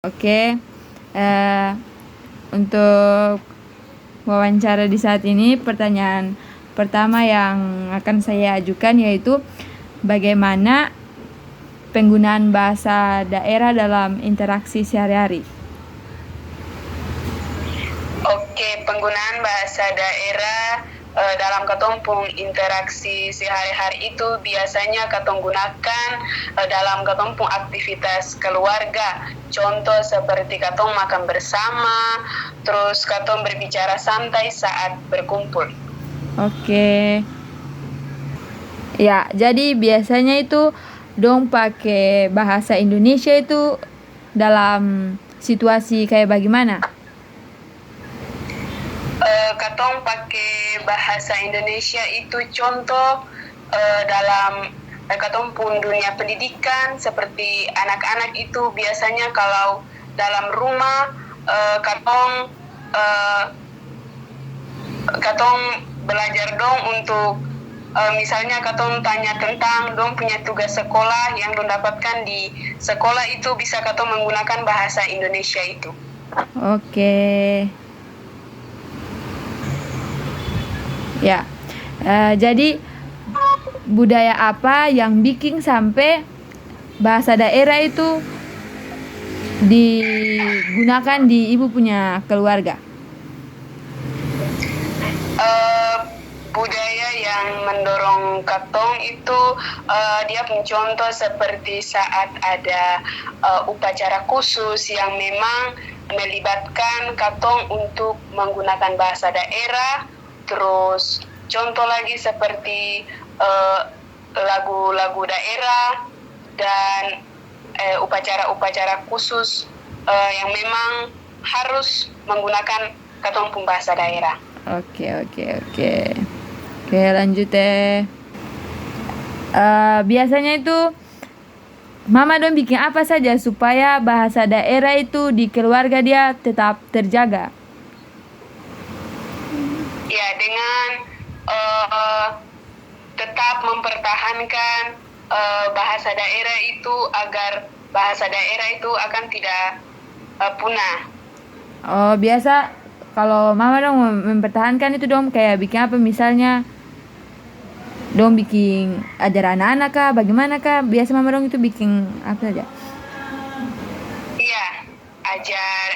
Oke, untuk wawancara di saat ini, pertanyaan pertama yang akan saya ajukan yaitu bagaimana penggunaan bahasa daerah dalam interaksi sehari-hari? Oke, penggunaan bahasa daerah dalam katompung interaksi sehari-hari itu biasanya katong gunakan dalam katompung aktivitas keluarga. Contoh seperti katong makan bersama, terus katong berbicara santai saat berkumpul. Oke. Ya, jadi biasanya itu dong pakai bahasa Indonesia itu dalam situasi kayak bagaimana? Katong pakai bahasa Indonesia itu contoh dalam katong pun dunia pendidikan, seperti anak-anak itu biasanya kalau dalam rumah katong belajar dong untuk misalnya katong tanya tentang dong punya tugas sekolah yang dong dapatkan di sekolah, itu bisa katong menggunakan bahasa Indonesia itu. Oke. Ya, jadi budaya apa yang bikin sampai bahasa daerah itu digunakan di ibu punya keluarga? Budaya yang mendorong katong itu dia punya contoh seperti saat ada upacara khusus yang memang melibatkan katong untuk menggunakan bahasa daerah. Terus contoh lagi seperti lagu-lagu daerah dan upacara-upacara khusus yang memang harus menggunakan katong pun bahasa daerah. Oke, lanjut biasanya itu mama dong bikin apa saja supaya bahasa daerah itu di keluarga dia tetap terjaga? Ya, dengan tetap mempertahankan bahasa daerah itu agar bahasa daerah itu akan tidak punah. Oh, biasa kalau mama dong mempertahankan itu dong kayak bikin apa, misalnya dong bikin ajar anak-anak kah, bagaimana kah? Biasa mama dong itu bikin apa saja? Iya, ajar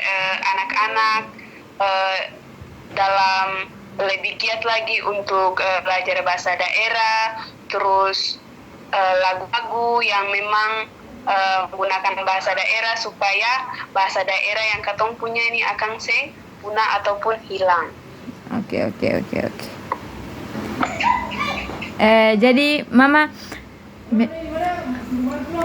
anak-anak dalam lebih giat lagi untuk belajar bahasa daerah, terus lagu-lagu yang memang menggunakan bahasa daerah supaya bahasa daerah yang katong punya ini akan punah ataupun hilang. Oke. Jadi mama,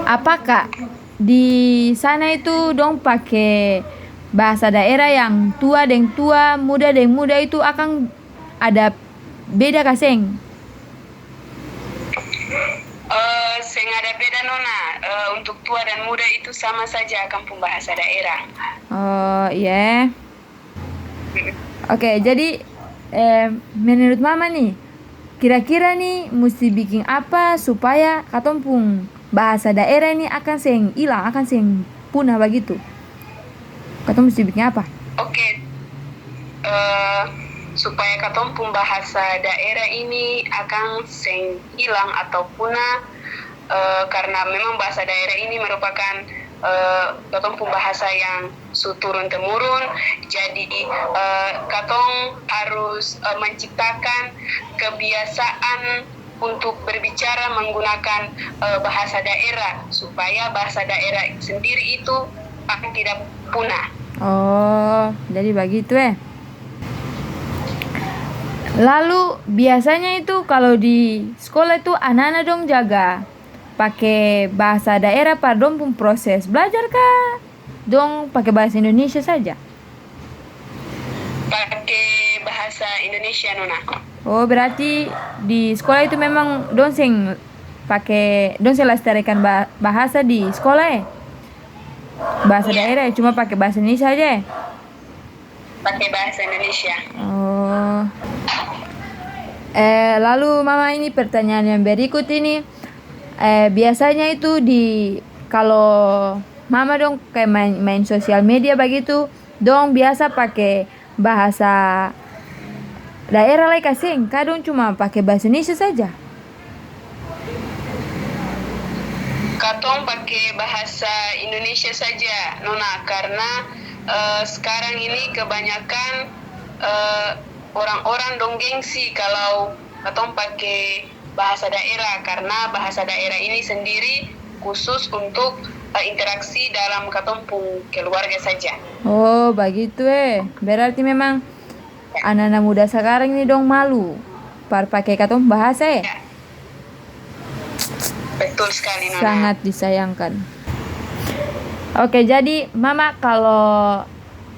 apakah di sana itu dong pakai bahasa daerah yang tua dengan tua, muda dengan muda itu akan ada beda kaseng? Seng ada beda nona, untuk tua dan muda itu sama saja akan bahasa daerah. Oh iya. Oke, jadi menurut mama nih, kira-kira nih mesti bikin apa supaya katong pung bahasa daerah ini akan seng hilang, akan seng punah begitu? Katong mesti bikin apa? Oke, supaya katong pun bahasa daerah ini akan seng hilang atau punah, karena memang bahasa daerah ini merupakan katong pun bahasa yang turun temurun. Jadi katong harus menciptakan kebiasaan untuk berbicara menggunakan bahasa daerah supaya bahasa daerah sendiri itu akan tidak punah. Oh, jadi begitu Lalu biasanya itu kalau di sekolah itu anak-anak dong jaga pakai bahasa daerah pada dong pun proses belajar kah? Dong pakai bahasa Indonesia saja? Pakai bahasa Indonesia nona. Oh, berarti di sekolah itu memang dong seng lestarikan bahasa di sekolah bahasa daerah cuma pakai bahasa Indonesia aja Pakai bahasa Indonesia. Oh. Lalu mama, ini pertanyaan yang berikut ini, biasanya itu kalau mama dong kayak main sosial media begitu, dong biasa pakai bahasa daerah lai kasing, kadang cuma pakai bahasa Indonesia saja. Katong pakai bahasa Indonesia saja, Nona, karena sekarang ini kebanyakan orang-orang dong gengsi kalau katong pakai bahasa daerah, karena bahasa daerah ini sendiri khusus untuk interaksi dalam katong pung keluarga saja. Oh begitu berarti memang anak-anak muda sekarang ini dong malu pakai katong bahasa Ya, betul sekali, Nona. sangat disayangkan. Oke, jadi mama kalau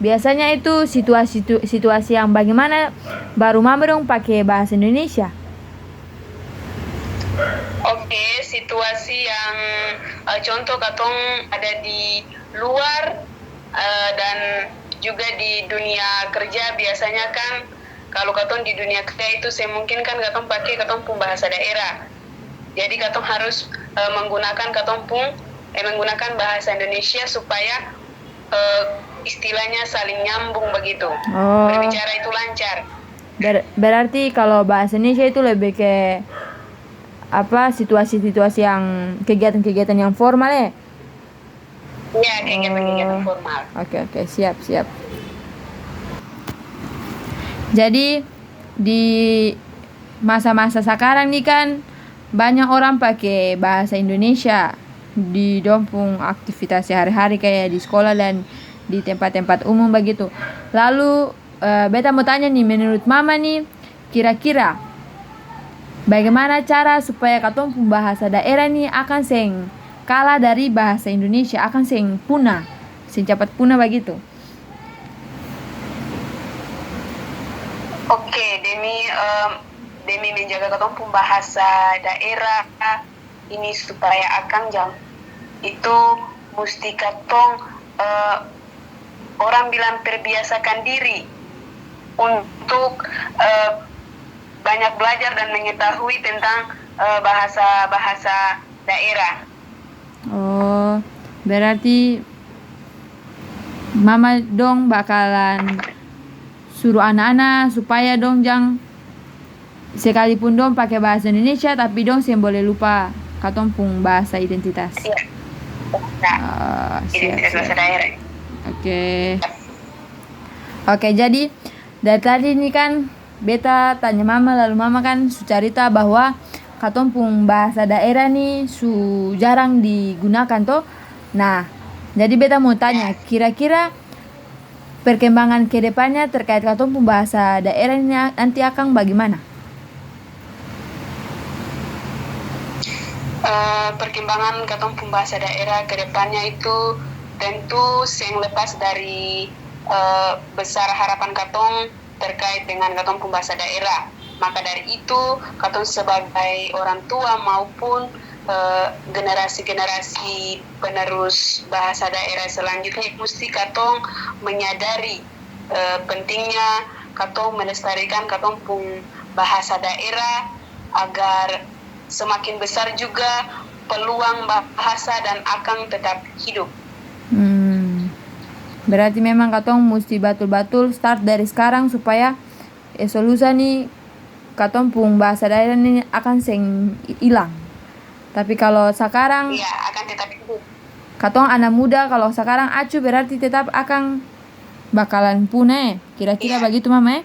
biasanya itu situasi yang bagaimana baru mama dong pakai bahasa Indonesia? Oke, situasi yang contoh katong ada di luar dan juga di dunia kerja, biasanya kan kalau katong di dunia kerja itu semungkinkan katong pakai katong pun bahasa daerah. Jadi katong harus menggunakan bahasa Indonesia supaya istilahnya saling nyambung begitu. Oh, Berbicara itu lancar. berarti kalau bahasa Indonesia itu lebih ke apa, situasi-situasi yang kegiatan-kegiatan yang formal ya? Ya, kegiatan-kegiatan Oh. formal. Oke, siap. Jadi di masa-masa sekarang nih kan banyak orang pakai bahasa Indonesia di dompung aktivitas sehari-hari kayak di sekolah dan di tempat-tempat umum begitu. Lalu beta mau tanya nih, menurut mama nih kira-kira bagaimana cara supaya katong pun bahasa daerah nih akan seng kalah dari bahasa Indonesia, akan seng cepat punah begitu? Oke, demi menjaga katong pun bahasa daerah ini supaya akan itu mesti katong orang bilang terbiasakan diri untuk banyak belajar dan mengetahui tentang bahasa daerah. Oh, berarti mama dong bakalan suruh anak-anak supaya dong sekalipun dong pakai bahasa Indonesia tapi dong sih boleh lupa katong pung bahasa identitas. Iya. Identitas bahasa daerah. Oke, jadi dari tadi ini kan beta tanya mama, lalu mama kan cerita bahwa katong pung bahasa daerah nih jarang digunakan toh. Nah, jadi beta mau tanya, kira-kira perkembangan kedepannya terkait katong pung bahasa daerah ini nanti akan bagaimana? Perkembangan katong pun bahasa daerah ke depannya itu tentu yang lepas dari besar harapan katong terkait dengan katong pun bahasa daerah. Maka dari itu katong sebagai orang tua maupun generasi-generasi penerus bahasa daerah selanjutnya mesti katong menyadari pentingnya katong melestarikan katong pun bahasa daerah agar semakin besar juga peluang bahasa dan akan tetap hidup. Berarti memang katong mesti batul-batul start dari sekarang supaya solusi nih katong pung bahasa daerah ini akan seng hilang. Tapi kalau sekarang ya akan tetap hidup. Katong anak muda kalau sekarang acu berarti tetap akan bakalan punah. Kira-kira begitu mama?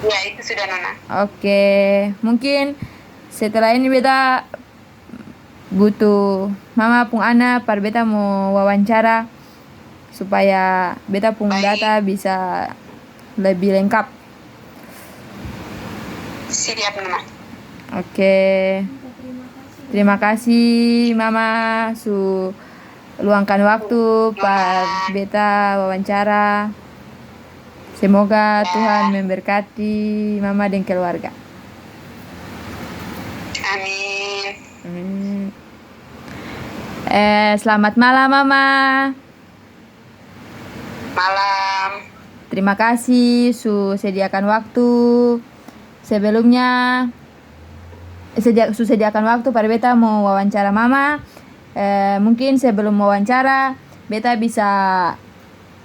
Ya, itu sudah Nona. Oke, mungkin setelah ini beta butuh mama pung anak par beta mau wawancara supaya beta pung data bisa lebih lengkap. Siap Nona. Oke. Terima kasih mama su luangkan waktu par beta wawancara. Semoga Tuhan memberkati mama dan keluarga. Amin. Selamat malam mama. Malam. Terima kasih sediakan waktu. Sebelumnya sediakan waktu pada beta mau wawancara mama. Mungkin sebelum wawancara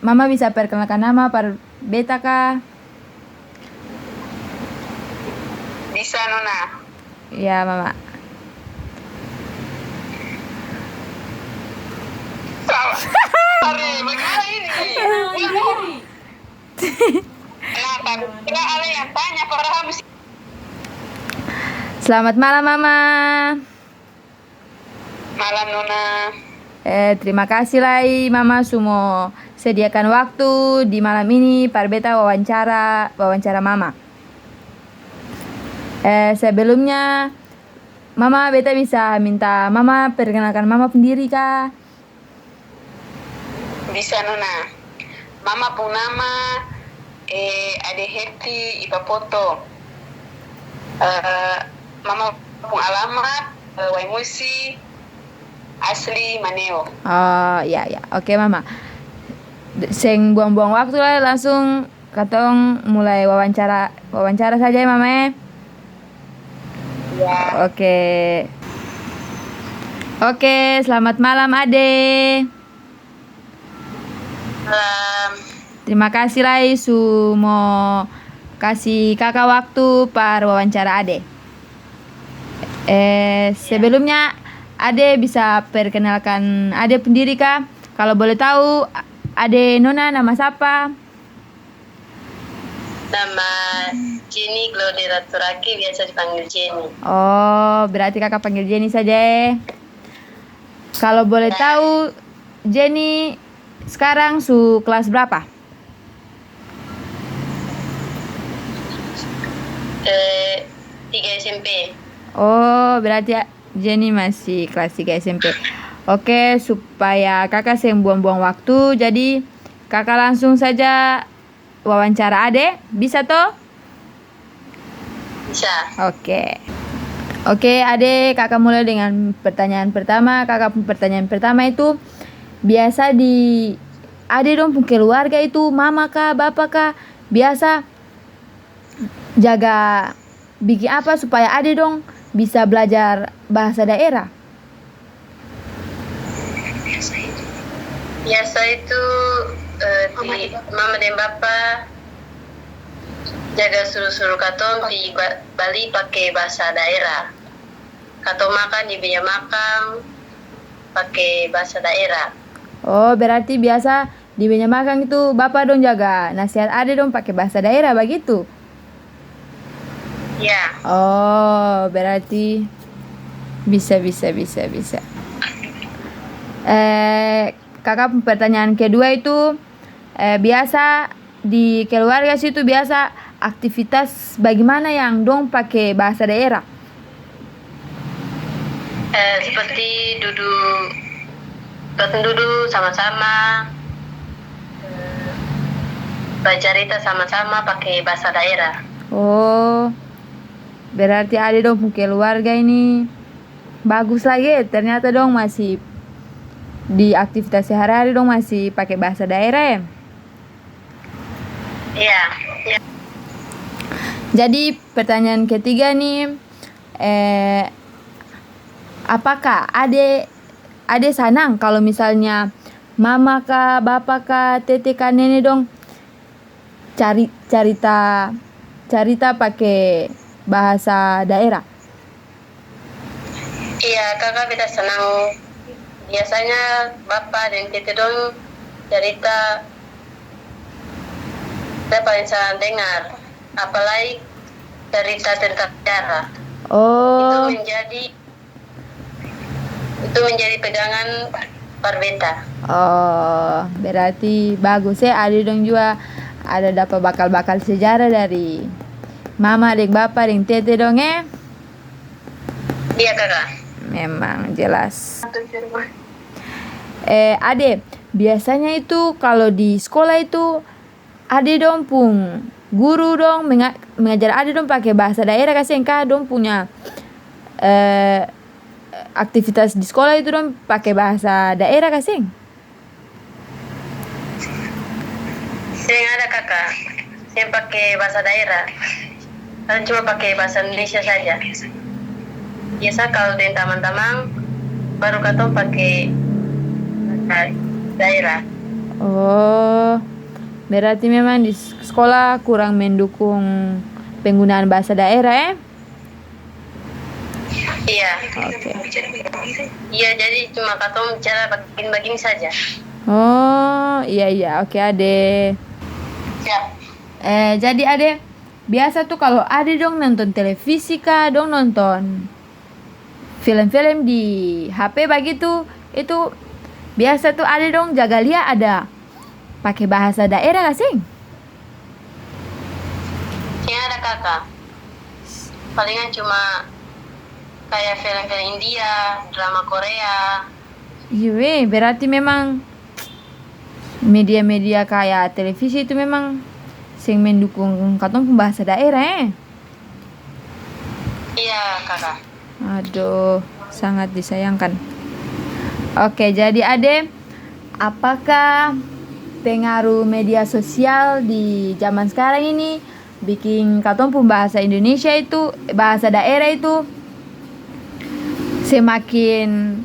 Mama bisa perkenalkan nama par beta kah? Bisa Nona. Ya Mama. Sorry, bagaimana ini? Kenapa? Kira ada yang tanya padahal mesti. Selamat malam Mama. Malam Nona. Terima kasih Lai Mama semua sediakan waktu di malam ini par beta wawancara Mama. Sebelumnya Mama beta bisa minta Mama perkenalkan Mama sendiri kah? Bisa Nona. Mama pun nama Ade Heti Ipapoto. Mama pun alamat Waimusi asli Maneo. Oh ya. Oke Mama. Seng buang-buang waktu lah, langsung katong mulai wawancara saja ya Mama. Ya. Oke, selamat malam Ade. Malam. Terima kasih Lai mau kasih kakak waktu par wawancara Ade. Sebelumnya Ade bisa perkenalkan Ade sendiri kah? Kalau boleh tahu Ade Nona nama siapa? Nama Jenny Glodera Turaki, biasa dipanggil Jenny. Oh, berarti kakak panggil Jenny saja. Kalau boleh tahu Jenny sekarang kelas berapa? 3 SMP. Oh, berarti Jenny masih kelas 3 SMP. Oke, supaya kakak seng buang-buang waktu, jadi kakak langsung saja wawancara Ade. Bisa toh? Bisa. Oke, Ade, kakak mulai dengan pertanyaan pertama. Pertanyaan pertama itu biasa di Ade dong keluarga itu, mama kah, bapak kah, biasa jaga bikin apa supaya Ade dong bisa belajar bahasa daerah? Biasa itu mama dan bapa jaga suruh-suruh katong di Bali pakai bahasa daerah. Katong makan di meja makan pakai bahasa daerah. Oh, berarti biasa di meja makan itu bapak dong jaga nasihat Ade dong pakai bahasa daerah begitu? Ya. Oh, berarti bisa. Kakak pertanyaan kedua itu biasa di keluarga situ biasa aktivitas bagaimana yang dong pakai bahasa daerah? Seperti duduk sama-sama, bercerita sama-sama pakai bahasa daerah. Oh, berarti ada dong keluarga ini bagus lagi. Ternyata dong masih di aktivitas sehari-hari dong masih pakai bahasa daerah ya? Iya. Jadi pertanyaan ketiga nih, apakah Ade senang kalau misalnya mama kah, bapak kah, tete kah, nenek dong cerita pakai bahasa daerah? Iya, kakak beta senang. Biasanya bapak dan tete dong cerita, saya paling senang dengar. Apalagi cerita tentang sejarah. Oh. Itu menjadi pegangan parbeta. Oh, berarti bagus ya. Ada dong juga ada dapat bakal sejarah dari mama dan bapak dan tete dong ya. Iya kakak. Memang jelas. Ade, biasanya itu kalau di sekolah itu Ade dong pun guru dong mengajar Ade dong pakai bahasa daerah kasih kah dong punya aktivitas di sekolah itu dong pakai bahasa daerah kasih? Sering ada kakak yang pakai bahasa daerah. Kan cuma pakai bahasa Indonesia saja. Biasa kalau dengan teman-teman baru katong pakai bahasa daerah. Oh, berarti memang di sekolah kurang mendukung penggunaan bahasa daerah, Iya. Oke. Iya, jadi cuma katong bicara begini-begini saja. Oh, iya, oke Ade. Ya. Jadi Ade, biasa tuh kalau Ade dong nonton televisi kah, dong nonton film-film di HP begitu, itu biasa tuh Ade dong jaga lihat ada pakai bahasa daerah gak sih? Yang ada kakak. Palingan cuma kayak film-film India, drama Korea. Iya, berarti memang media-media kayak televisi itu memang sing mendukung katong bahasa daerah. Iya, kakak. Aduh, sangat disayangkan. Oke, jadi Ade, apakah pengaruh media sosial di zaman sekarang ini bikin katong pun bahasa Indonesia itu, bahasa daerah itu semakin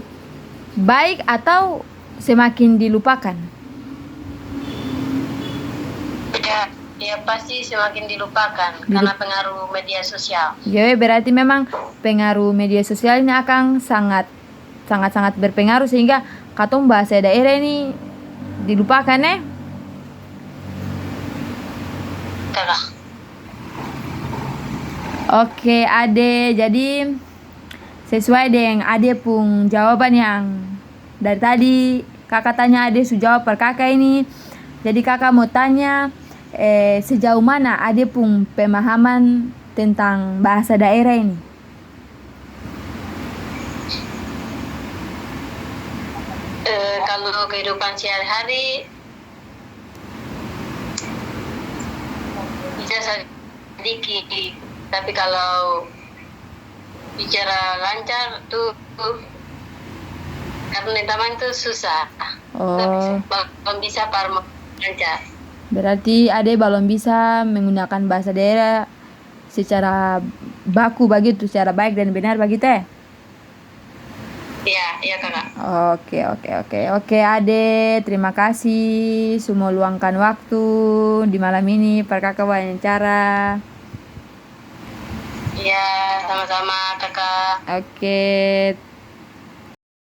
baik atau semakin dilupakan? Ya pasti semakin dilupakan karena pengaruh media sosial. Ya, berarti memang pengaruh media sosial ini akan sangat berpengaruh sehingga katong bahasa daerah ini dilupakan Kakak. Oke Ade, jadi sesuai dengan Ade pun jawaban yang dari tadi kakak tanya Ade sudah jawab per kakak ini. Jadi kakak mau tanya sejauh mana Ade pun pemahaman tentang bahasa daerah ini? Kalau kehidupan sehari-hari bisa sedikit, tapi kalau bicara lancar tuh karena teman itu susah. Oh, Belum bisa parmo lancar. berarti Ade belum bisa menggunakan bahasa daerah secara baku begitu, secara baik dan benar begitu ya? Iya kakak. Oke Ade, terima kasih sudah meluangkan waktu di malam ini per kakak wawancara. Iya, sama-sama kakak. Oke,